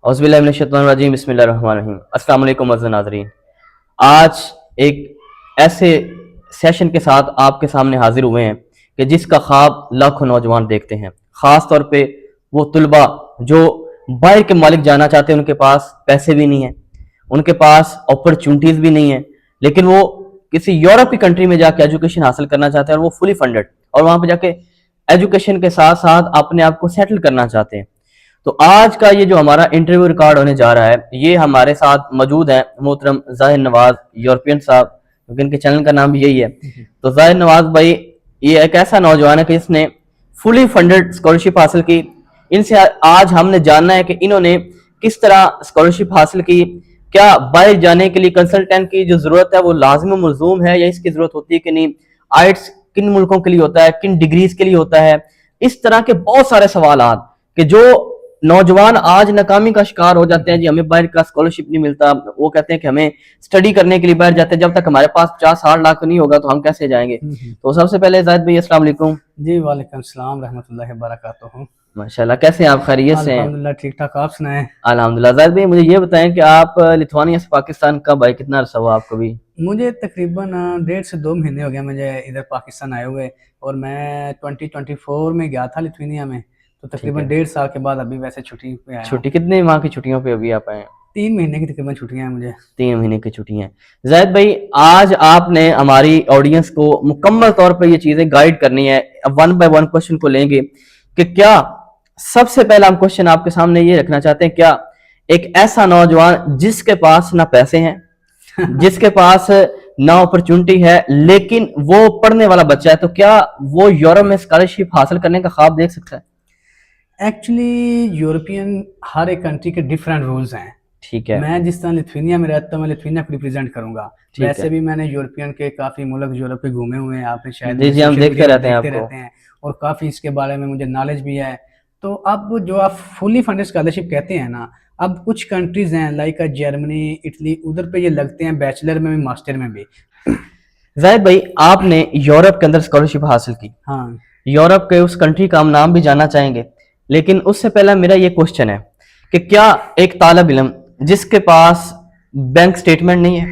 औज़ुबिल्लाहिमिनश्शैतानिर्रजीम बिस्मिल्लाहिर्रहमानिर्रहीम। अस्सलाम वालेकुम अज़ीज़ नाज़रीन। आज एक ऐसे सेशन के साथ आपके सामने हाजिर हुए हैं कि जिसका ख्वाब लाखों नौजवान देखते हैं। ख़ास तौर पे वो तुलबा जो बाहर के मालिक जाना चाहते हैं, उनके पास पैसे भी नहीं है, उनके पास अपॉर्चुनिटीज़ भी नहीं है, लेकिन वो किसी यूरोप की कंट्री में जाके एजुकेशन हासिल करना चाहते हैं और वो फुली फंडेड, और वहाँ पे जाके एजुकेशन के साथ साथ अपने आप को सेटल करना चाहते हैं। तो आज का ये जो हमारा इंटरव्यू रिकॉर्ड होने जा रहा है, ये हमारे साथ मौजूद हैं मोहतरम ज़ाहिर नवाज यूरोपियन साहब, क्योंकि इनके चैनल का नाम भी यही है। तो ज़ाहिर नवाज भाई ये एक ऐसा नौजवान है कि इसने फुली फंडेड स्कॉलरशिप हासिल की। इनसे आज हमने जानना है कि इन्होंने किस तरह स्कॉलरशिप हासिल की, क्या बाहर जाने के लिए कंसल्टेंट की जो जरूरत है वो लाजमी मलजूम है या इसकी जरूरत होती है कि नहीं, आइट्स किन मुल्कों के लिए होता है, किन डिग्रीज के लिए होता है, इस तरह के बहुत सारे सवाल कि जो नौजवान आज नाकामी का शिकार हो जाते हैं। जी हमें बाहर का स्कॉलरशिप नहीं मिलता, वो कहते हैं कि हमें स्टडी करने के लिए बाहर जाते हैं, जब तक हमारे पास 50-60 लाख नहीं होगा तो हम कैसे जाएंगे। तो सबसे पहले जाहिद भाई अस्सलाम वालेकुम। जी वालेकुम सलाम रहमतुल्लाहि व बरकातुहू। माशाल्लाह, कैसे हैं आप? खैरियत से हैं? अल्हम्दुलिल्लाह ठीक ठाक, आप सुनाएं। अल्हम्दुलिल्लाह। जाहिद भाई मुझे ये बताएं कि आप लिथुआनिया से पाकिस्तान कब आए, कितना अरसा हुआ आपको भी? मुझे तकरीबन 1.5 से 2 महीने हो गया मुझे इधर पाकिस्तान आए हुए, और मैं 2024 में गया था लिथुआनिया में, तो तकरीबन 1.5 साल के बाद अभी वैसे छुट्टी पे आया हूं। छुट्टी कितने माह की छुट्टियों पे अभी आप आए हैं? 3 महीने की तकरीबन छुट्टियां हैं मुझे। 3 महीने की छुट्टियां। जाहिद भाई आज आपने हमारी ऑडियंस को मुकम्मल तौर पर ये चीजें गाइड करनी है। वन बाय वन क्वेश्चन को लेंगे कि क्या सबसे पहला हम क्वेश्चन आपके सामने ये रखना चाहते हैं, क्या एक ऐसा नौजवान जिसके पास ना पैसे हैं जिसके पास ना अपॉर्चुनिटी है, लेकिन वो पढ़ने वाला बच्चा है, तो क्या वो यूरोप में स्कॉलरशिप हासिल करने का ख्वाब देख सकता है? एक्चुअली यूरोपियन हर एक कंट्री के डिफरेंट रूल्स हैं। ठीक है। मैं जिस तरह लिथुआनिया में रहता हूँ, मैं लिथुआनिया को रिप्रेजेंट करूंगा। वैसे भी मैंने यूरोपियन के काफी मुल्क यूरोप के घूमे हुए हैं, आपने शायद जी हम देखते रहते हैं और काफी इसके बारे में मुझे नॉलेज भी है। तो अब जो आप फुली फंडेड स्कॉलरशिप कहते हैं ना, अब कुछ कंट्रीज हैं लाइक जर्मनी, इटली, उधर पे ये लगते हैं बैचलर में भी मास्टर में भी। जाहिद भाई आपने यूरोप के अंदर स्कॉलरशिप हासिल की, हाँ, यूरोप के उस कंट्री का हम नाम भी जानना चाहेंगे, लेकिन उससे पहले मेरा ये क्वेश्चन है कि क्या एक तालिब इल्म जिसके पास बैंक स्टेटमेंट नहीं है,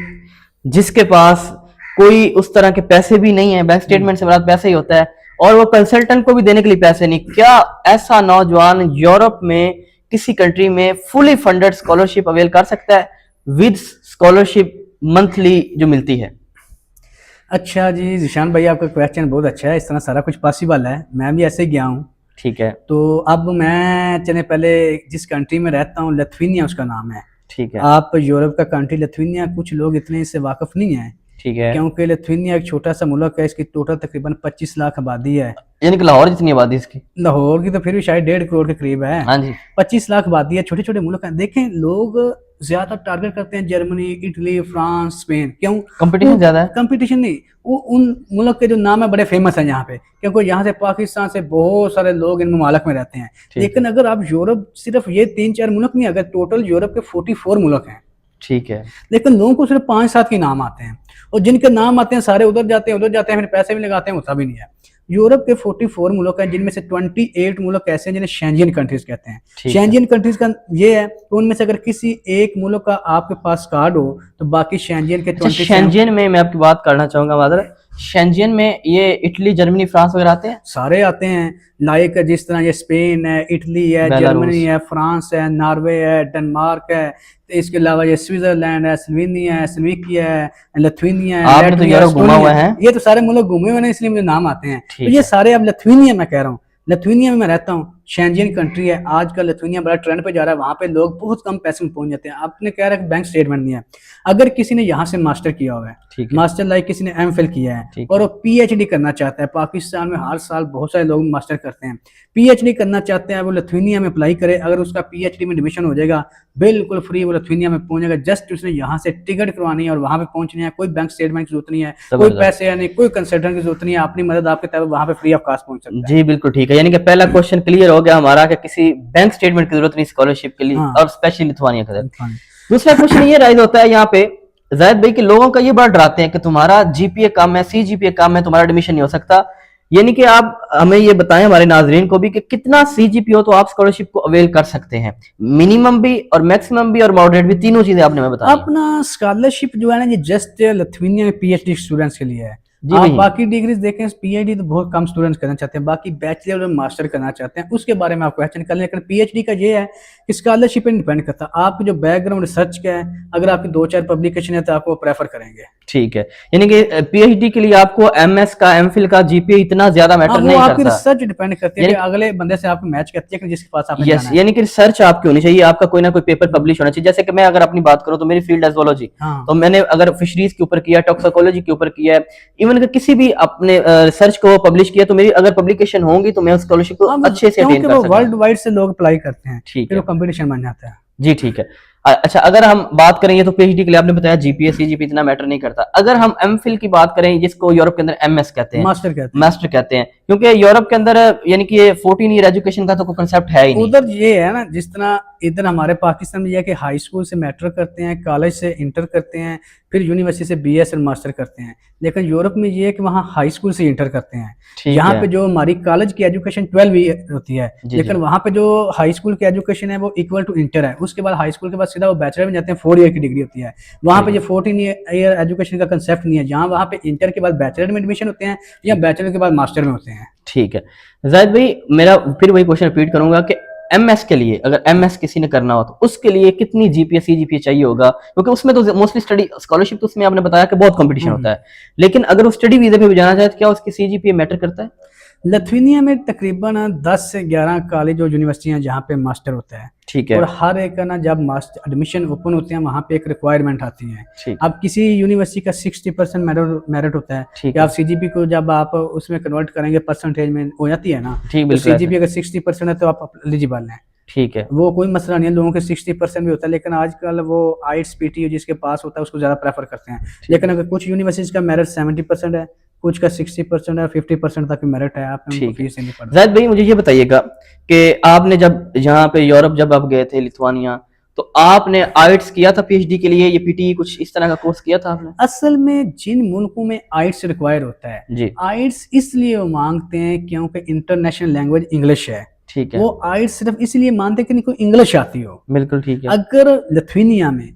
जिसके पास कोई उस तरह के पैसे भी नहीं है, बैंक स्टेटमेंट से बड़ा पैसे ही होता है, और वो कंसल्टेंट को भी देने के लिए पैसे नहीं, क्या ऐसा नौजवान यूरोप में किसी कंट्री में फुली फंडेड स्कॉलरशिप अवेल कर सकता है विद स्कॉलरशिप मंथली जो मिलती है? अच्छा जी जिशान भाई, आपका क्वेश्चन बहुत अच्छा है। इस तरह सारा कुछ पॉसिबल है, मैं भी ऐसे गया हूँ। ठीक है। तो अब मैं चले पहले जिस कंट्री में रहता हूँ, लिथुआनिया उसका नाम है। ठीक है। आप यूरोप का कंट्री लिथुआनिया, कुछ लोग इतने इससे वाकिफ नहीं है। ठीक है। क्योंकि लिथुआनिया एक छोटा सा मुल्क है, इसकी टोटल तकरीबन 25 लाख आबादी है। यानी कि लाहौर जितनी आबादी इसकी? लाहौर की तो फिर भी शायद 1.5 करोड़ के करीब है। हाँ जी। 25 लाख आबादी है, छोटे छोटे मुल्क हैं। देखें, लोग ज्यादा टारगेट करते हैं जर्मनी, इटली, फ्रांस, स्पेन। क्यों? कंपटीशन ज्यादा है। कंपटीशन नहीं, वो उन मुल्क के जो नाम है बड़े फेमस हैं यहाँ पे, क्योंकि यहाँ से पाकिस्तान से बहुत सारे लोग इन ममालक में रहते हैं। लेकिन अगर आप यूरोप, सिर्फ ये 3-4 मुल्क नहीं, अगर टोटल यूरोप के 44 मुल्क हैं। ठीक है। लेकिन लोगों को सिर्फ 5-7 के नाम आते हैं, और जिनके नाम आते हैं सारे उधर जाते हैं फिर पैसे भी लगाते हैं, होता भी नहीं है। यूरोप के 44 मुल्क हैं, जिनमें से 28 मुल्क ऐसे हैं जिन्हें शेंजियन कंट्रीज कहते हैं। शेंजियन कंट्रीज का ये है कि उनमें से अगर किसी एक मुल्क का आपके पास कार्ड हो तो बाकी शेंजियन के 27। शेंजियन में मैं आपकी बात करना चाहूंगा मादर, शेंजियन में ये इटली, जर्मनी, फ्रांस वगैरह आते हैं? सारे आते हैं। लाइक जिस तरह ये स्पेन है, इटली है, जर्मनी है, फ्रांस है, नॉर्वे है, डेनमार्क है, तो इसके अलावा ये स्विट्जरलैंड है, स्लोवेनिया है, स्लोवेकिया है, लिथुआनिया है। आपने तो यूरोप घूमा हुआ है। ये तो सारे मुल्क घूमे हुए हैं, इसलिए मुझे नाम आते हैं। तो ये सारे, अब लिथुआनिया मैं कह रहा हूँ, लिथुआनिया में मैं रहता हूँ, शेंजियन कंट्री है। आजकल लिथुआनिया बड़ा ट्रेंड पे जा रहा है, वहाँ पे लोग बहुत कम पैसे में पहुंच जाते हैं। आपने कह रहा है बैंक स्टेटमेंट नहीं है। अगर किसी ने यहाँ से मास्टर किया हुआ है, मास्टर लाइक किसी ने एमफिल किया है और वो पीएचडी करना चाहता है, पाकिस्तान में हर साल बहुत सारे लोग मास्टर करते हैं, पीएचडी करना चाहते हैं, वो लिथुआनिया में अप्लाई करे। अगर उसका पीएचडी में एडमिशन हो जाएगा बिल्कुल फ्री, वो लिथुआनिया में पहुंचेगा। जस्ट उसने यहाँ से टिकट करवानी है और वहाँ पे पहुंचनी है। कोई बैंक स्टेटमेंट की जरूरत नहीं है, कोई पैसे या नहीं, कोई कंसल्टेंट की जरूरत नहीं है, अपनी मदद आपके तहत वहाँ पे फ्री ऑफ कॉस्ट पहुंच सकता है। जी बिल्कुल ठीक है। यानी कि पहला क्वेश्चन क्लियर हो गया हमारा कि किसी बैंक स्टेटमेंट की जरूरत नहीं स्कॉलरशिप के लिए, और स्पेशली लिथुआनिया के लिए। दूसरा क्वेश्चन ये राइज होता है यहाँ पे जाहिद भाई कि लोगों का ये बड़ा डराते हैं कि तुम्हारा जीपीए कम है, सीजीपीए कम है, तुम्हारा एडमिशन नहीं हो सकता, यानी कि आप हमें ये बताएं हमारे नाजरीन को भी कि कितना सीजीपी हो तो आप स्कॉलरशिप को अवेल कर सकते हैं, मिनिमम भी और मैक्सिमम भी और मॉडरेट भी, तीनों चीजें आपने हमें बताई। अपना स्कॉलरशिप जो है ना, ये जस्ट लिथुआनिया में पीएचडी स्टूडेंट्स के लिए है। जी आप भाई। बाकी डिग्रीज देखें, पीएचडी तो बहुत कम स्टूडेंट्स करना चाहते हैं, बाकी बैचलर और मास्टर करना चाहते हैं, उसके बारे में आप क्वेश्चन कर लें। लेकिन पीएचडी का ये है कि स्कॉलरशिप पे डिपेंड करता है आपकी जो बैकग्राउंड रिसर्च का है, अगर आपकी 2-4 पब्लिकेशन है तो आपको प्रेफर करेंगे। ठीक है, यानी कि पीएचडी के लिए आपको एमएस का एमफिल का जीपीए इतना ज्यादा मैटर नहीं वो करता। आपकी रिसर्च डिपेंड करती है कि यानी अगले बंदे से आपको मैच करती है कि जिसके पास आपने यस, जाना है। यानी कि रिसर्च आपकी होनी चाहिए, आपका कोई ना कोई पेपर पब्लिश होना चाहिए। जैसे कि मैं अगर अपनी बात करूं तो मेरी फील्ड है ज़ूलॉजी, हाँ। तो मैंने अगर फिशरीज के ऊपर किया, टॉक्सिकोलॉजी के ऊपर किया है, इवन कि किसी भी अपने रिसर्च को पब्लिश किया, तो मेरी अगर पब्लिकेशन होंगी तो मैं स्कॉलरशिप को अच्छे से अटेन क्योंकि कर वो सकता हूं। वर्ल्ड वाइड से लोग अप्लाई करते हैं, ठीक फिर है वो कंपटीशन बन जाता है। जी, ठीक है। अच्छा, अगर हम बात करेंगे तो पीएचडी के लिए आपने बताया जीपीए सीजीपी इतना मैटर नहीं करता। अगर हम एमफिल की बात करें, जिसको यूरोप के अंदर एमएस कहते हैं, मास्टर कहते हैं। मास्टर कहते हैं, क्योंकि यूरोप के अंदर यानी कि ये 14 ईयर एजुकेशन का तो कोई कंसेप्ट है ही नहीं। उधर ये है ना, जिस तरह इधर हमारे पाकिस्तान में ये है कि हाई स्कूल से मैट्रिक करते हैं, कॉलेज से इंटर करते हैं, फिर यूनिवर्सिटी से बीएस और मास्टर करते हैं। लेकिन यूरोप में ये है कि वहाँ हाई स्कूल से इंटर करते हैं। ठीक यहाँ है। पे जो हमारी कॉलेज की एजुकेशन 12 ईयर होती है, जी, लेकिन जी। वहाँ पे जो हाई स्कूल की एजुकेशन है वो इक्वल टू इंटर है। उसके बाद हाई स्कूल के बाद सीधा वो बैचलर में जाते हैं, 4 ईयर की डिग्री होती है। वहाँ पे ये 14 ईयर एजुकेशन का कंसेप्ट नहीं है, जहाँ वहाँ पे इंटर के बाद बैचलर में एडमिशन होते हैं या बैचलर के बाद मास्टर में होते हैं। ठीक है जाहिद भाई, मेरा फिर वही क्वेश्चन रिपीट करूंगा कि एमएस के लिए, अगर एमएस किसी ने करना हो तो उसके लिए कितनी जीपीए सीजीपीए चाहिए होगा? क्योंकि उसमें तो मोस्टली स्टडी स्कॉलरशिप, तो उसमें आपने बताया कि बहुत कंपटीशन होता है, लेकिन अगर वो स्टडी वीजा पे भी जाना चाहे तो क्या उसकी सीजीपीए मैटर करता है? लिथुआनिया में तकरीबन 10 से 11 कॉलेज और यूनिवर्सिटियां जहाँ पे मास्टर होता है। ठीक है। और हर एक का ना, जब मास्टर एडमिशन ओपन होते हैं वहाँ पे एक रिक्वायरमेंट आती है। ठीक। अब किसी यूनिवर्सिटी का 60% मेरिट होता है, ठीक कि है। आप सीजीपी को जब आप उसमें कन्वर्ट करेंगे परसेंटेज में हो जाती है ना, ठीक, तो बिल्कुल सीजीपी अगर 60% है तो आप एलिजिबल हैं। ठीक है। वो कोई मसला नहीं है, लोगों के 60% भी होता है, लेकिन आजकल वो आइट्स पीटी जिसके पास होता है उसको ज़्यादा प्रेफर करते हैं। लेकिन अगर कुछ यूनिवर्सिटीज का मेरिट 70% है, कुछ का 60% है, 50% तक मेरिट है, आपने उनको फीस नहीं पड़ता। जाहिद भाई, मुझे ये बताइएगा कि आपने जब यहाँ पे यूरोप जब आप गए थे लिथुआनिया, तो आपने आइट्स किया था पीएचडी के लिए, ये पीटी कुछ इस तरह का कोर्स किया था आपने? असल में जिन मुल्कों में आइट्स रिक्वायर होता है जी। आइट्स इसलिए वो मांगते हैं क्योंकि इंटरनेशनल लैंग्वेज इंग्लिश है। ठीक है। वो आइट्स सिर्फ इसलिए मानते हैं कि इनको इंग्लिश आती हो। बिल्कुल ठीक है। अगर लिथुआनिया में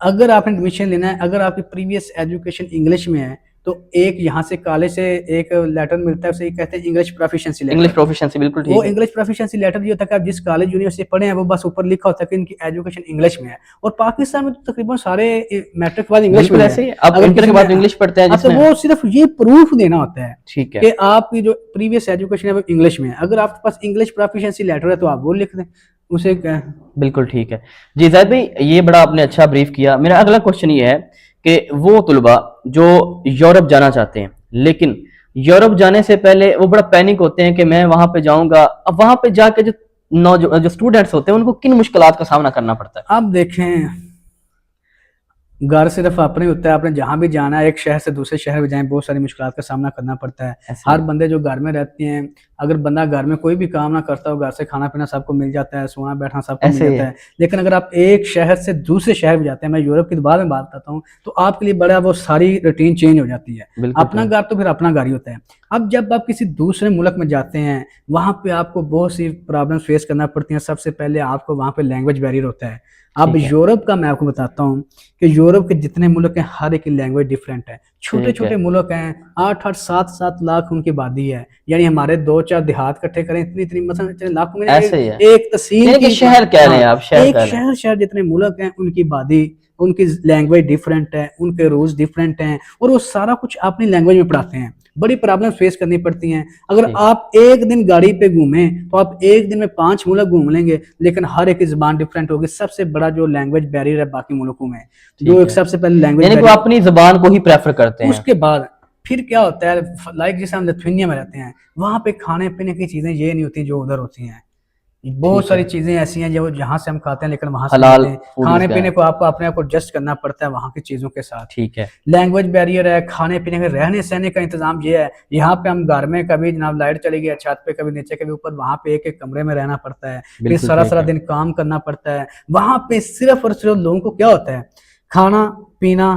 अगर आपने एडमिशन लेना है, अगर आपकी प्रीवियस एजुकेशन इंग्लिश में है, तो एक यहाँ से कॉलेज से एक लेटर मिलता है, उसे कहते हैं English proficiency letter. English proficiency, बिल्कुल ठीक वो है। इंग्लिश प्रोफिशिएंसी लेटर ये होता है कि आप जिस कॉलेज यूनिवर्सिटी पढ़े हैं वो बस ऊपर लिखा होता है कि इनकी एजुकेशन इंग्लिश में है। और पाकिस्तान में तो तकरीबन सारे मैट्रिक के बाद इंग्लिश में ऐसे अब इंटर के बाद इंग्लिश पढ़ते हैं तो वो सिर्फ ये प्रूफ देना होता है। ठीक है। कि आपकी जो प्रीवियस एजुकेशन है वो इंग्लिश में है। अगर आपके पास इंग्लिश प्रोफिशिएंसी लेटर है तो आप वो लिख दें उसे। बिल्कुल ठीक है जी। जाहिद भाई, ये बड़ा आपने अच्छा ब्रीफ किया। मेरा अगला क्वेश्चन ये है कि वो तुलबा जो यूरोप जाना चाहते हैं, लेकिन यूरोप जाने से पहले वो बड़ा पैनिक होते हैं कि मैं वहां पे जाऊंगा, अब वहां पे जाके जो स्टूडेंट्स होते हैं उनको किन मुश्किलात का सामना करना पड़ता है? आप देखें, घर सिर्फ अपने होता है, आपने जहाँ भी जाना है, एक शहर से दूसरे शहर में जाएं, बहुत सारी मुश्किलात का सामना करना पड़ता है। हर बंदे जो घर में रहते हैं, अगर बंदा घर में कोई भी काम ना करता हो, घर से खाना पीना सबको मिल जाता है, सोना बैठना सबको मिल जाता है। लेकिन अगर आप एक शहर से दूसरे शहर में जाते हैं, मैं यूरोप की बाद में बात करता हूँ, तो आपके लिए बड़ा वो सारी रूटीन चेंज हो जाती है। अपना घर तो फिर अपना घर ही होता है। अब जब आप किसी दूसरे मुल्क में जाते हैं, वहाँ पे आपको बहुत सी प्रॉब्लम्स फेस करना पड़ती हैं। सबसे पहले आपको वहाँ पे लैंग्वेज बैरियर होता है। अब यूरोप का मैं आपको बताता हूँ कि यूरोप के जितने मुल्क हैं हर एक की लैंग्वेज डिफरेंट है। छोटे छोटे मुल्क हैं, 8-8, 7-7 लाख उनकी आबादी है। यानी हमारे 2-4 देहात इकट्ठे करें इतनी मतलब इतने लाखों में एक तहसील की शहर कह रहे हैं आप, एक शहर जितने मुल्क हैं उनकी आबादी, उनकी लैंग्वेज डिफरेंट है, उनके रूल्स डिफरेंट हैं, और वो सारा कुछ अपनी लैंग्वेज में पढ़ाते हैं। बड़ी प्रॉब्लम फेस करनी पड़ती हैं। अगर आप एक दिन गाड़ी पे घूमें तो आप एक दिन में 5 मुल्क घूम लेंगे, लेकिन हर एक की जुबान डिफरेंट होगी। सबसे बड़ा जो लैंग्वेज बैरियर है बाकी मुल्कों में, जो एक सबसे पहले लैंग्वेज, यानी वो अपनी जुबान को ही प्रेफर करते हैं। उसके बाद फिर क्या होता है, लाइक जैसे हम लिथुआनिया में रहते हैं, वहां पे खाने पीने की चीजें ये नहीं होती जो उधर होती हैं। बहुत सारी चीजें ऐसी हैं जो जहाँ से हम खाते हैं, लेकिन वहां से खाने पीने को आपको अपने आप को एडजस्ट करना पड़ता है वहां की चीजों के साथ। ठीक है। लैंग्वेज बैरियर है, खाने पीने के, रहने सहने का इंतजाम ये है। यहाँ पे हम घर में कभी जनाब लाइट चली गई, छत पे कभी नीचे कभी ऊपर, वहां पे एक एक कमरे में रहना पड़ता है, फिर सारा दिन काम करना पड़ता है। वहां पे सिर्फ और सिर्फ लोगों को क्या होता है, खाना पीना,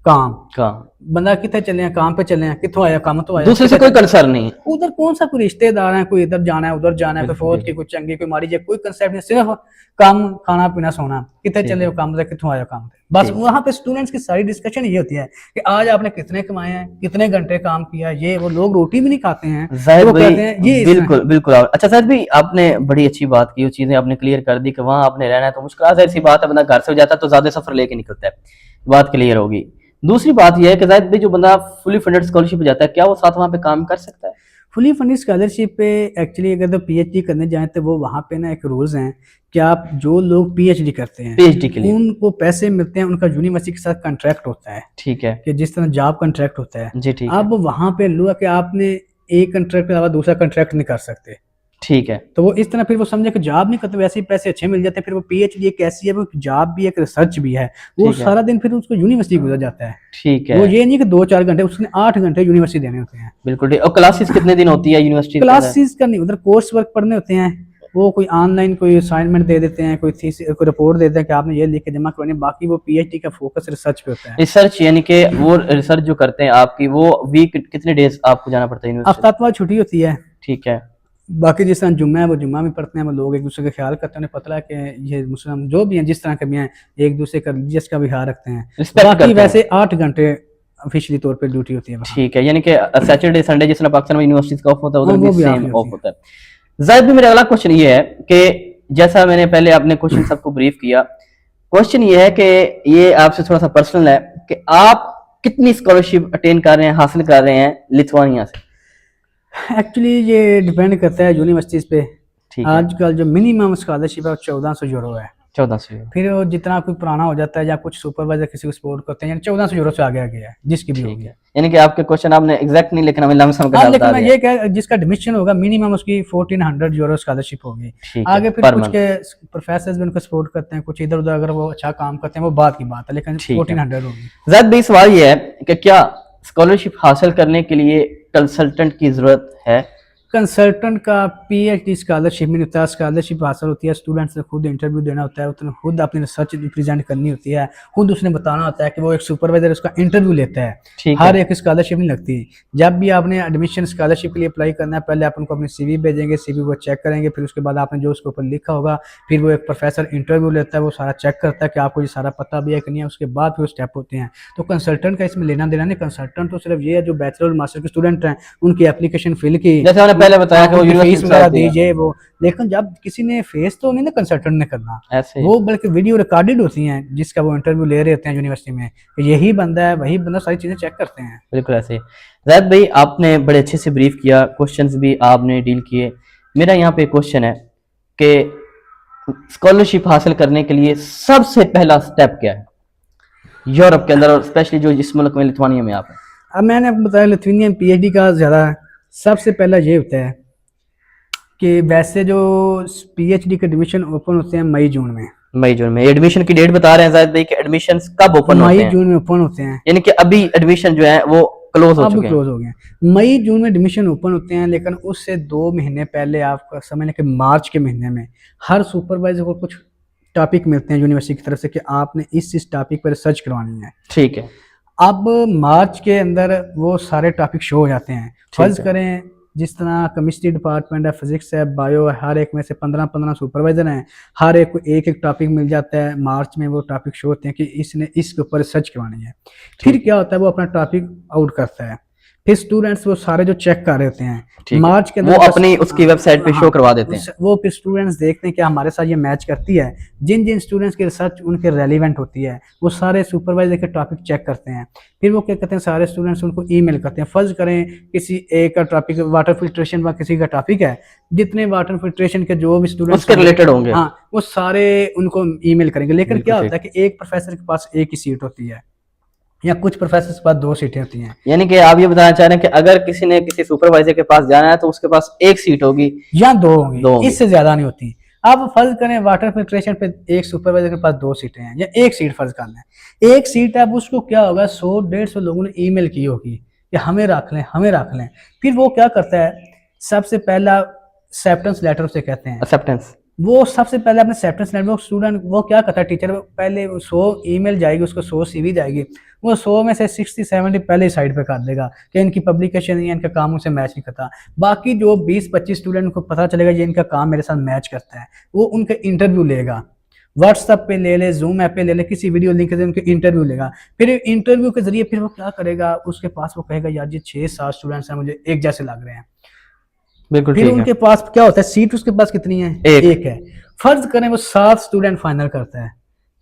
काम काम, बंदा कितने चले हैं, काम पे चले हैं, कितों आया काम तो आया, दूसरे से कोई कंसर्न नहीं है। उधर कौन सा कोई रिश्तेदार है, कोई इधर जाना है उधर जाना है, कोई बिल्कुल, फौज की कोई चंगी कोई मारी जाए, कोई कंसेप्ट नहीं, सिर्फ काम खाना पीना सोना, कितने ठीक चले है। हो काम से, कितों आया काम से, बस ठीक। वहां पे स्टूडेंट्स की सारी डिस्कशन ये होती है कि आज आपने कितने कमाए हैं, कितने घंटे काम किया, ये वो लोग रोटी भी नहीं खाते हैं, जाहिद वो भाई, कहते हैं ये बिल्कुल बिल्कुल अच्छा जाहिद भाई, आपने बड़ी अच्छी बात की, वो चीजें आपने क्लियर कर दी कि वहां आपने रहना है तो मुश्किल, जाहिर सी बात है, बंदा घर से जाता है तो ज्यादा सफर लेके निकलता है, बात क्लियर होगी। दूसरी बात यह है कि जाहिद भाई, जो बंदा फुली फंडेड स्कॉलरशिप जाता है, क्या वो साथ वहां पे काम कर सकता है? फुली फंडेड स्कॉलरशिप पे एक्चुअली अगर तो पीएचडी करने जाएं तो वो वहाँ पे ना एक रूल्स हैं कि आप जो लोग पीएचडी करते हैं पीएचडी के लिए उनको पैसे मिलते हैं, उनका यूनिवर्सिटी के साथ कॉन्ट्रैक्ट होता है ठीक है कि जिस तरह जॉब कॉन्ट्रैक्ट होता है। जी, ठीक है अब वहाँ पे लो कि आपने एक कॉन्ट्रैक्ट के अलावा दूसरा कॉन्ट्रैक्ट नहीं कर सकते, ठीक है तो वो इस तरह फिर वो समझे कि जॉब नहीं करते, वैसे ही पैसे अच्छे मिल जाते हैं, फिर वो पीएचडी एक ऐसी है, वो जॉब भी एक रिसर्च भी है, वो ठीक है। सारा दिन फिर उसको यूनिवर्सिटी गुजर जाता है। ठीक वो है ये नहीं कि 2-4 घंटे, उसने 8 घंटे यूनिवर्सिटी देने होते हैं। बिल्कुल ठीक। और क्लासेस कितने दिन होती है यूनिवर्सिटी के अंदर? क्लासेस का नहीं, उधर कोर्स वर्क पढ़ने होते हैं, वो कोई ऑनलाइन कोई असाइनमेंट दे देते हैं, कोई कोई रिपोर्ट दे देते हैं कि आपने ये लिख के जमा करवानी, बाकी वो पीएचडी का फोकस रिसर्च पे होता है। रिसर्च यानी कि वो रिसर्च जो करते हैं आपकी, वो वीक कितने डेज आपको जाना पड़ता है यूनिवर्सिटी? हफ्तावार छुट्टी होती है, ठीक है बाकी जिस तरह जुम्मा है वो जुम्मा में पढ़ते हैं, वो लोग एक दूसरे का ख्याल करते हैं, उन्हें पता है कि ये मुस्लिम जो भी हैं जिस तरह के भी हैं एक दूसरे का रिलीजियस का भी ख्याल रखते हैं। रिस्पेक्ट बाकी करते हैं। वैसे 8 घंटे ऑफिशियली तौर पे ड्यूटी होती है वहाँ। ठीक है, यानी कि सैटरडे संडे जिस तरह पाकिस्तान में यूनिवर्सिटीज का ऑफ होता है, उधर हाँ, भी वो भी सेम ऑफ ऑफ होती होता है। जाहिद भी मेरा अगला क्वेश्चन ये है कि जैसा मैंने पहले अपने क्वेश्चन सबको ब्रीफ किया, क्वेश्चन ये है कि ये आपसे थोड़ा सा पर्सनल है कि आप कितनी स्कॉलरशिप अटेन कर रहे हैं, हासिल कर रहे हैं लिथुआनिया से? एक्चुअली ये डिपेंड करता है यूनिवर्सिटीज पे। ठीक है आजकल जो मिनिमम स्कॉलरशिप है वो 1400 यूरो है, 1400। फिर वो जितना कोई पुराना हो जाता है या कुछ सुपरवाइजर किसी को सपोर्ट करते हैं, यानी 1400 यूरो से आगे है जिसकी भी ठीक होगी। है, यानी कि आपके क्वेश्चन आपने एग्जैक्ट नहीं लिखना, मैं लमसम का हाँ, बता लेकिन मैं दिया। ये कह जिसका एडमिशन होगा मिनिमम उसकी 1400 यूरो स्कॉलरशिप होगी। ठीक है, आगे फिर पर कुछ मंथ। के प्रोफेसर भी उनको सपोर्ट करते हैं, कुछ इधर उधर अगर वो अच्छा काम करते हैं वो बात की बात है, लेकिन ठीक है। 1400 होगी। जाहिद भाई, सवाल ये है कि क्या स्कॉलरशिप हासिल करने के लिए कंसल्टेंट की जरूरत है? कंसल्टेंट का पीएचडी स्कॉलरशिप में होता है, स्कॉलरशिप हासिल होती है, स्टूडेंट्स ने खुद इंटरव्यू देना होता है, उसने खुद अपनी रिसर्च प्रेजेंट करनी होती है, खुद उसने बताना होता है कि वो एक सुपरवाइजर उसका इंटरव्यू लेता है। ठीक हर है एक स्कॉलरशिप नहीं लगती। जब भी आपने एडमिशन स्कॉलरशिप के लिए अप्लाई करना है, पहले आप उनको अपनी सीवी भेजेंगे, सीवी वो चेक करेंगे, फिर उसके बाद आपने जो उसके ऊपर लिखा होगा, फिर वो एक प्रोफेसर इंटरव्यू लेता है, वो सारा चेक करता है कि आपको ये सारा पता भी है कि नहीं है, उसके बाद फिर स्टेप होते हैं। तो कंसल्टेंट का इसमें लेना देना नहीं, कंसल्टेंट तो सिर्फ ये है जो बैचलर और मास्टर के स्टूडेंट हैं उनकी एप्लीकेशन फिल की, जैसे मैंने पहले बताया कि वो उनकी यूनिवर्सिटी फीस से वगैरह आती है। दीजिए वो। लेकिन जब किसी ने फेस तो नहीं ना कंसल्टेंट ने करना, ऐसे ही। वो बल्कि वीडियो रिकॉर्डेड होती हैं जिसका वो इंटरव्यू ले रहे होते हैं यूनिवर्सिटी में, कि यही बंदा है वही बंदा, सारी चीजें चेक करते हैं। बिल्कुल ऐसे ही। जाहिद भाई, आपने बड़े अच्छे से ब्रीफ किया, क्वेश्चंस भी आपने डील किए। मेरा यहाँ पे क्वेश्चन है कि स्कॉलरशिप हासिल करने के लिए सबसे पहला स्टेप क्या है यूरोप के अंदर, और स्पेशली जो जिस मुल्क में लिथुआनिया में आप हैं? अब मैंने आपको बताया लिथुआनिया में पीएचडी का ज़्यादा सबसे पहला ये होता है कि वैसे जो पीएचडी के एडमिशन ओपन होते हैं मई जून में। मई जून में एडमिशन की डेट बता रहे हैं जाहिद भाई कि एडमिशन कब ओपन होते मई हैं? जून में ओपन होते हैं, यानी कि अभी एडमिशन जो है वो क्लोज हो अब चुके हैं। क्लोज हो गए। मई जून में एडमिशन ओपन होते हैं, लेकिन उससे 2 महीने पहले आपका समझ लें कि मार्च के महीने में हर सुपरवाइजर को कुछ टॉपिक मिलते हैं यूनिवर्सिटी की तरफ से कि आपने इस टॉपिक पर रिसर्च करवानी है। ठीक है अब मार्च के अंदर वो सारे टॉपिक शो हो जाते हैं। फर्ज है। करें जिस तरह केमिस्ट्री डिपार्टमेंट है, फिजिक्स है, बायो है, हर एक में से 15-15 सुपरवाइजर हैं, हर एक को एक एक टॉपिक मिल जाता है। मार्च में वो टॉपिक शो होते हैं कि इसने इसके ऊपर रिसर्च करवानी है। फिर क्या होता है, वो अपना टॉपिक आउट करता है, फिर स्टूडेंट्स वो सारे जो चेक कर रहे होते हैं मार्च के वो अपनी उसकी वेबसाइट पे शो करवा देते हैं। वो फिर स्टूडेंट्स देखते हैं कि हमारे साथ ये मैच करती है। जिन जिन स्टूडेंट्स की रिसर्च उनके रेलिवेंट होती है वो सारे सुपरवाइजर के टॉपिक चेक करते हैं। फिर वो क्या करते हैं, सारे स्टूडेंट्स उनको ईमेल करते हैं। फर्ज करें किसी एक का टॉपिक वाटर फिल्ट्रेशन व किसी का टॉपिक है, जितने वाटर फिल्ट्रेशन के जो भी स्टूडेंट्स उसके रिलेटेड होंगे, हाँ, वो सारे उनको ईमेल करेंगे। लेकिन बिल्कुल क्या होता है कि एक प्रोफेसर के पास एक ही सीट होती है या कुछ प्रोफेसर के पास 2 सीटें होती हैं। यानी कि आप ये बताना चाह रहे हैं कि अगर किसी ने किसी सुपरवाइजर के पास जाना है तो उसके पास एक सीट होगी या 2 होंगी, दो होंगी। इससे ज्यादा नहीं होती। अब फर्ज करें वाटर फिल्ट्रेशन पे एक सुपरवाइजर के पास 2 सीटें हैं या एक सीट फर्ज करना है, एक सीट है, अब उसको क्या होगा 100-150 लोगों ने ईमेल की होगी कि हमें रख लें हमें रख लें। फिर वो क्या करता है, सबसे पहला एक्सेप्टेंस लेटर उसे कहते हैं, एक्सेप्टेंस वो सबसे पहले अपने एक्सेप्टेंस लेटर, वो स्टूडेंट वो क्या करता है, टीचर पहले 100 ईमेल जाएगी उसको, 100 सीवी जाएगी, वो 100 में से 60-70 पहले ही साइड पे कर देगा कि इनकी पब्लिकेशन नहीं है, इनका काम उनसे मैच नहीं करता। बाकी जो 20-25 स्टूडेंट को पता चलेगा ये इनका काम मेरे साथ मैच करता है, वो उनका इंटरव्यू लेगा, व्हाट्सएप पे ले ले, जूम ऐप पे ले ले, किसी वीडियो लिंक से उनके इंटरव्यू लेगा। फिर इंटरव्यू के जरिए फिर वो क्या करेगा, उसके पास वो कहेगा यार ये 6-7 स्टूडेंट्स हैं मुझे एक जैसे लग रहे हैं। बिल्कुल फिर ठीक है। उनके पास क्या होता है, सीट उसके पास कितनी है, एक है। फर्ज करें वो 7 स्टूडेंट फाइनल करता है,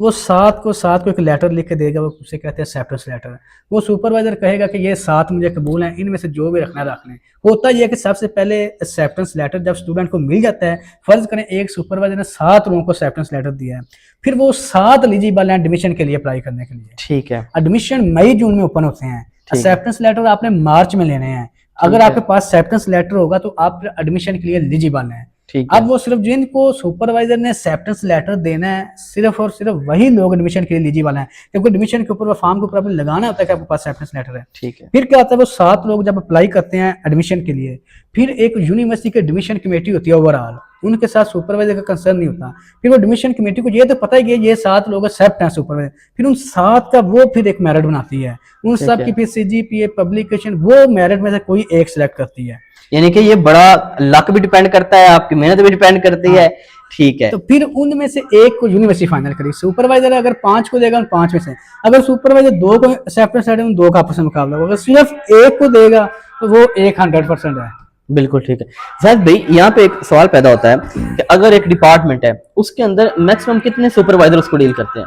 वो 7 को एक लेटर लिख के देगा, वो उसे कहते हैं एक्सेप्टेंस लेटर। वो सुपरवाइजर कहेगा कि ये 7 मुझे कबूल हैं, इनमें से जो भी रखना रख लें। होता यह है कि सबसे पहले एक्सेप्टेंस लेटर जब स्टूडेंट को मिल जाता है, फर्ज करें एक सुपरवाइजर ने 7 लोगों को एक्सेप्टेंस लेटर दिया है, फिर वो 7 एलिजिबल हैं एडमिशन के लिए अप्लाई करने के लिए। ठीक है। एडमिशन मई जून में ओपन होते हैं, एक्सेप्टेंस लेटर आपने मार्च में लेने हैं। अगर आपके पास एक्सेप्टेंस लेटर होगा तो आप एडमिशन के लिए एलिजिबल हैं। अब वो सिर्फ जिनको सुपरवाइजर ने एक्सेप्टेंस लेटर देना है, सिर्फ और सिर्फ वही लोग एडमिशन के लिए एलिजिबल हैं, क्योंकि एडमिशन के ऊपर वो फॉर्म के ऊपर आपने लगाना होता है कि आपके पास एक्सेप्टेंस लेटर है। ठीक है। फिर क्या होता है, वो 7 लोग जब अप्लाई करते हैं एडमिशन के लिए, फिर एक यूनिवर्सिटी की एडमिशन कमेटी होती है ओवरऑल, उनके साथ सुपरवाइजर का कंसर्न नहीं होता। फिर वो एडमिशन कमेटी को ये तो पता ही है ये 7 लोग एक्सेप्ट हैं सुपरवाइजर, फिर उन 7 का वो फिर एक मेरिट बनाती है, उन सब की फिर CGPA पब्लिकेशन वो मेरिट में से कोई एक सिलेक्ट करती है। यानी कि ये बड़ा लक भी डिपेंड करता है, आपकी मेहनत भी डिपेंड करती है। ठीक है। तो फिर उनमें से एक को यूनिवर्सिटी फाइनल करेगी। सुपरवाइजर अगर 5 को देगा उन 5 में से, अगर सुपरवाइजर 2 को एक्सेप्टेंस लेटर उन 2 का आपस में मुकाबला होगा, अगर सिर्फ एक को देगा तो वो 100% है। बिल्कुल ठीक है। जाहिद भाई यहाँ पे एक सवाल पैदा होता है कि अगर एक डिपार्टमेंट है उसके अंदर मैक्सिमम कितने सुपरवाइजर उसको डील करते हैं?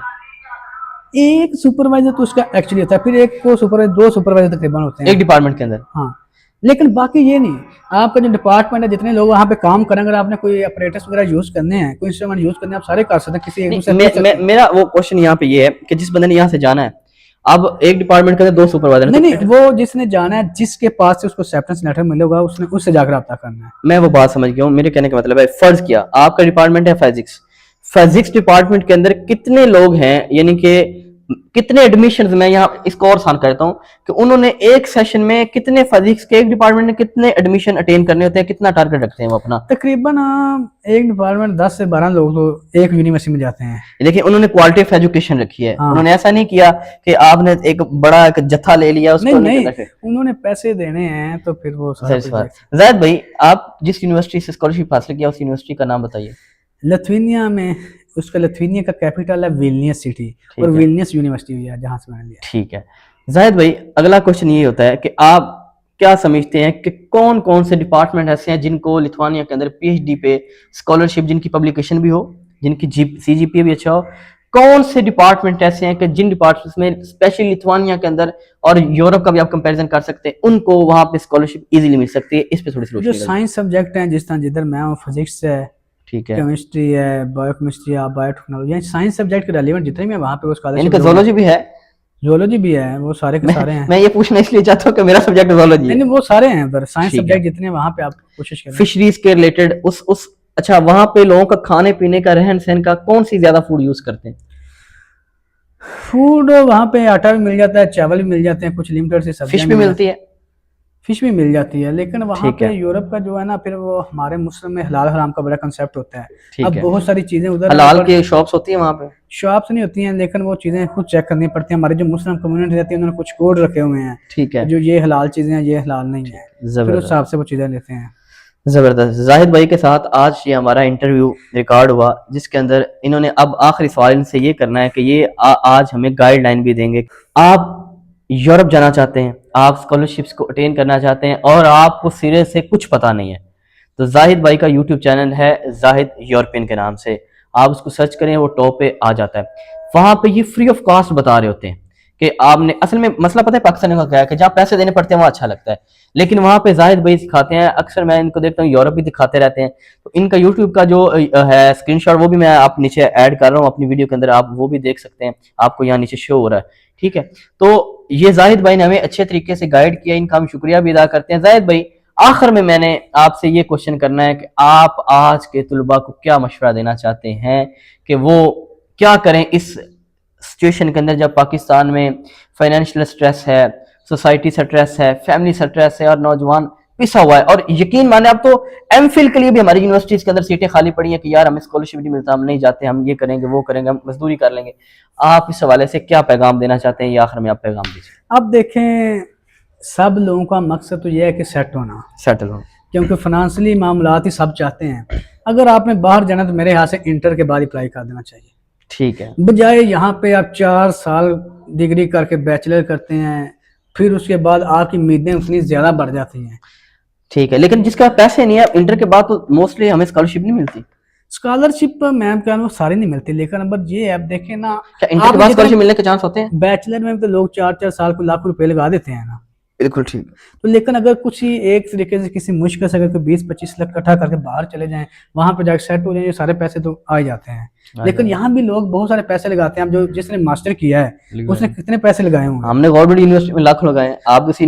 एक सुपरवाइजर तो उसका एक्चुअली होता है, फिर एक को सुपरवाइजर, 2 सुपरवाइजर तकरीबन होते हैं एक डिपार्टमेंट के अंदर। हाँ, लेकिन बाकी ये नहीं, आपका जो डिपार्टमेंट है जितने लोग वहाँ पे काम करें, अगर आपने कोई अपरेटस वगैरह यूज करने हैं, कोई इंस्ट्रूमेंट यूज करने हैं, आप सारे कर सकते हैं। किसी एक दूसरे मेरा वो क्वेश्चन यहाँ पे ये है कि जिस बंदे ने यहाँ से जाना है, अब एक डिपार्टमेंट के अंदर 2 सुपरवाइजर नहीं, वो जिसने जाना है, जिसके पास से उसको एक्सेप्टेंस लेटर मिलेगा, उसने उससे जाकर रब्ता करना है। मैं वो बात समझ गया हूँ। मेरे कहने का मतलब है, फर्ज किया आपका डिपार्टमेंट है फिजिक्स डिपार्टमेंट के अंदर कितने लोग हैं, यानी कि कितने एडमिशंस, मैं यहाँ इसको और आसान करता हूँ कि उन्होंने एक सेशन में कितने फिजिक्स के एक डिपार्टमेंट में कितने एडमिशन अटेन करने होते हैं, कितना टारगेट रखते हैं वो अपना? तकरीबन एक डिपार्टमेंट 10 से 12 लोग तो एक यूनिवर्सिटी में जाते हैं। देखिए उन्होंने क्वालिटी ऑफ एजुकेशन रखी है। उन्होंने ऐसा नहीं किया कि आपने एक बड़ा एक जत्था ले लिया उसको। नहीं, उन्होंने पैसे देने हैं तो फिर वो जाहिद भाई, आप जिस यूनिवर्सिटी से स्कॉलरशिप हासिल किया उस यूनिवर्सिटी का नाम बताइए। लिथुआनिया में, उसका लिथुआनिया का कैपिटल है विल्नियस सिटी, और विल्नियस यूनिवर्सिटी हुई है जहां से मैंने लिया। ठीक है। जाहिद भाई, अगला क्वेश्चन ये होता है कि आप क्या समझते हैं कि कौन कौन से डिपार्टमेंट ऐसे हैं जिनको लिथुआनिया के अंदर PhD पे स्कॉलरशिप, जिनकी पब्लिकेशन भी हो, जिनकी CGPA भी अच्छा हो, कौन से डिपार्टमेंट ऐसे हैं कि जिन डिपार्टमेंट्स में स्पेशली लिथुआनिया के अंदर और यूरोप का भी आप कंपैरिजन कर सकते हैं, उनको वहां पे स्कॉलरशिप इजीली मिल सकती है? इस पे थोड़ी सी जो साइंस सब्जेक्ट हैं, जिस तरह जिधर मैं हूँ, फिजिक्स है, ठीक है, केमिस्ट्री है, बायोकेमिस्ट्री है, बायोटेक्नोलॉजी, साइंस सब्जेक्ट के रेलेवेंट जितने भी हैं वहाँ पे वो स्कॉलरशिप। इनका ज़ूलॉजी भी है, ज़ूलॉजी भी है, वो सारे के सारे हैं। मैं ये पूछना इसलिए चाहता हूँ कि मेरा सब्जेक्ट ज़ूलॉजी है। नहीं, वो सारे हैं उधर साइंस सब्जेक्ट जितने, वहाँ पे आप कोशिश करें। फिशरीज के रिलेटेड उस अच्छा, वहाँ पे लोगों का खाने पीने का, रहन सहन का, कौन सी ज्यादा फूड यूज करते हैं? फूड वहाँ पे आटा भी मिल जाता है, चावल भी मिल जाते हैं, कुछ लिमिटेड से सब्जियां फिश भी मिलती है, फिश भी मिल जाती है, लेकिन वहाँ पे यूरोप का जो है ना, फिर वो हमारे मुस्लिम में हलाल हराम का बड़ा कंसेप्ट होता है। अब बहुत सारी चीजें उधर हलाल की शॉप्स होती है, वहाँ पे शॉप्स नहीं होती हैं, लेकिन वो चीजें खुद चेक करनी पड़ती हैं। हमारी जो मुस्लिम कम्युनिटी रहती है उन्होंने कुछ कोड रखे हुए हैं, ठीक है, जो ये हलाल चीजें हैं, ये हलाल नहीं है, फिर उस हिसाब से वो चीजें लेते हैं। जबरदस्त। जाहिद भाई के साथ आज ये हमारा इंटरव्यू रिकॉर्ड हुआ, जिसके अंदर इन्होंने अब आखिरी सवाल इनसे ये करना है कि ये आज हमें गाइडलाइन भी देंगे। आप यूरोप जाना चाहते हैं, आप स्कॉलरशिप्स को अटेन करना चाहते हैं और आपको सिरे से कुछ पता नहीं है, तो जाहिद भाई का यूट्यूब चैनल है जाहिद यूरोपियन के नाम से, आप उसको सर्च करें, वो टॉप पे आ जाता है। वहां पे ये फ्री ऑफ कॉस्ट बता रहे होते हैं कि आपने, असल में मसला पता है पाकिस्तान का क्या है कि जहाँ पैसे देने पड़ते हैं वहाँ अच्छा लगता है, लेकिन वहाँ पे जाहिद भाई सिखाते हैं। अक्सर मैं इनको देखता हूँ यूरोप भी दिखाते रहते हैं, तो इनका यूट्यूब का जो है स्क्रीनशॉट वो भी मैं आप नीचे ऐड कर रहा हूँ अपनी वीडियो के अंदर, आप वो भी देख सकते हैं, आपको यहाँ नीचे शो हो रहा है। ठीक है, तो ये जाहिद भाई ने हमें अच्छे तरीके से गाइड किया, इनका हम शुक्रिया भी अदा करते हैं। जाहिद भाई, आखिर में मैंने आपसे ये क्वेश्चन करना है कि आप आज के तुलबा को क्या मशवरा देना चाहते हैं कि वो क्या करें इस सिचुएशन के अंदर, जब पाकिस्तान में फाइनेंशियल स्ट्रेस है, सोसाइटी स्ट्रेस है, फैमिली स्ट्रेस है और नौजवान पिसा हुआ है। और यकीन माने, अब तो एमफिल के लिए भी हमारी यूनिवर्सिटीज के अंदर सीटें खाली पड़ी हैं कि यार हमें स्कॉलरशिप नहीं मिलता, हम नहीं जाते, हम ये करेंगे वो करेंगे, हम मजदूरी कर लेंगे। आप इस हवाले से क्या पैगाम देना चाहते हैं, या आखिर में आप पैगाम दीजिए। अब देखें, सब लोगों का मकसद तो यह है कि सेट होना, सेटल हो, क्योंकि फाइनेंशियली मामलात ही सब चाहते हैं। अगर आपने बाहर जाना तो मेरे हाथ से इंटर के बाद अप्लाई कर देना चाहिए, ठीक है। बजाय यहाँ पे आप 4 साल डिग्री करके बैचलर करते हैं, फिर उसके बाद आपकी उम्मीदें उतनी ज्यादा बढ़ जाती हैं। ठीक है, लेकिन जिसके पास पैसे नहीं है, इंटर के बाद तो मोस्टली हमें स्कॉलरशिप नहीं मिलती। स्कॉलरशिप मैम कह रहा हूँ सारी नहीं मिलती, लेकिन नंबर ये है, आप देखें ना, क्या इंटर के बाद स्कॉलरशिप मिलने के चांस होते हैं? बैचलर में तो लोग 4-4 साल को लाख रुपए लगा देते हैं ना। बिल्कुल ठीक। तो लेकिन अगर कुछ ही एक तरीके से किसी मुश्किल से अगर 20-25 लाख इकट्ठा करके बाहर चले जाएं, वहां पर जाकर सेट हो जाएं, ये सारे पैसे तो आ ही जाते हैं। लेकिन यहाँ भी लोग बहुत सारे पैसे लगाते हैं। अब जो जिसने मास्टर किया है उसने कितने पैसे लगाए होंगे? हमने गवर्नमेंट यूनिवर्सिटी में लाख लगाए, आप किसी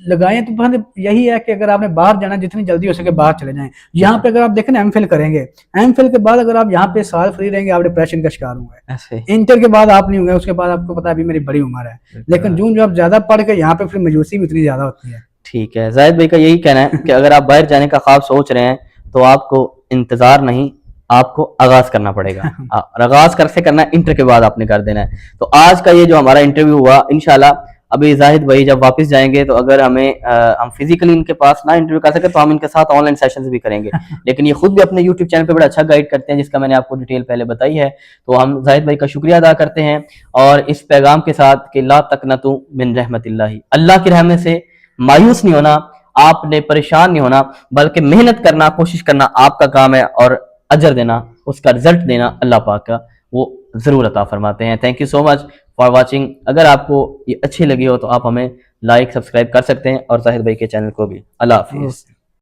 लगाए तो यही है कि अगर आपने बाहर जाना, जितनी जल्दी हो सके बाहर चले जाएं। यहाँ पे अगर आप देखें ना, एमफिल करेंगे, एमफिल के बाद अगर आप यहाँ पे साल फ्री रहेंगे, आप डिप्रेशन का शिकार होंगे। इंटर के बाद आप नहीं होंगे, उसके बाद आपको पता है अभी मेरी बड़ी उम्र है, लेकिन जून जब ज्यादा पढ़ के यहाँ पे फिर मायूसी भी उतनी ज्यादा होती है। ठीक है, जाहिद भाई का यही कहना है कि अगर आप बाहर जाने का ख्वाब सोच रहे हैं तो आपको इंतजार नहीं, आपको आगाज करना पड़ेगा। आगाज कैसे करना है? इंटर के बाद आपने कर देना है। तो आज का ये जो हमारा इंटरव्यू हुआ, इंशाल्लाह अभी जाहिद भाई जब वापस जाएंगे तो अगर हम फिजिकली इनके पास ना इंटरव्यू कर सके तो हम इनके साथ ऑनलाइन सेशंस भी करेंगे। लेकिन ये खुद भी अपने यूट्यूब चैनल पे बड़ा अच्छा गाइड करते हैं, जिसका मैंने आपको डिटेल पहले बताई है। तो हम जाहिद भाई का शुक्रिया अदा करते हैं, और इस पैगाम के साथ कि ला तकनतु मिन रहमतिल्लाहि, अल्लाह की रहमत से मायूस नहीं होना, आपने परेशान नहीं होना, बल्कि मेहनत करना, कोशिश करना आपका काम है, और अजर देना, उसका रिजल्ट देना अल्लाह पाक का वो जरूर अता फरमाते हैं। Thank you so much for watching. अगर आपको ये अच्छी लगी हो तो आप हमें लाइक सब्सक्राइब कर सकते हैं, और जाहिद भाई के चैनल को भी। अल्लाह हाफिज़।